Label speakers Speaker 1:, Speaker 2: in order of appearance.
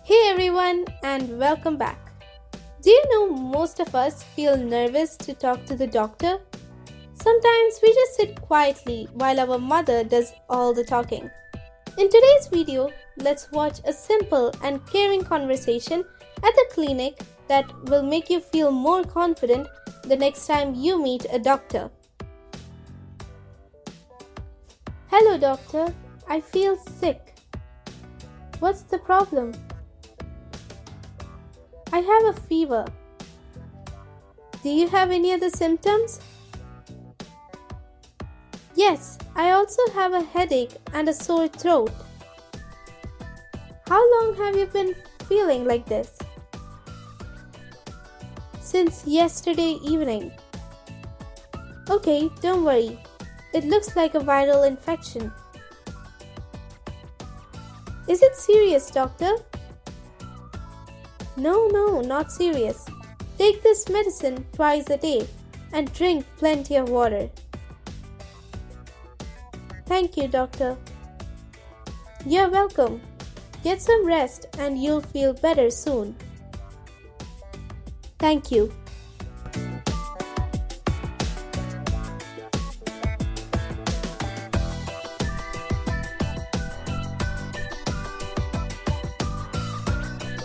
Speaker 1: Hey everyone, and welcome back. Do you know most of us feel nervous to talk to the doctor? Sometimes we just sit quietly while our mother does all the talking. In today's video, let's watch a simple and caring conversation at the clinic that will make you feel more confident the next time you meet a doctor. Hello, doctor. I feel sick. What's the problem? I have a fever. Do you have any other symptoms? Yes, I also have a headache and a sore throat. How long have you been feeling like this? Since yesterday evening. Okay, don't worry. It looks like a viral infection. Is it serious, doctor? No, not serious. Take this medicine twice a day and drink plenty of water. Thank you, doctor. You're welcome. Get some rest and you'll feel better soon. Thank you.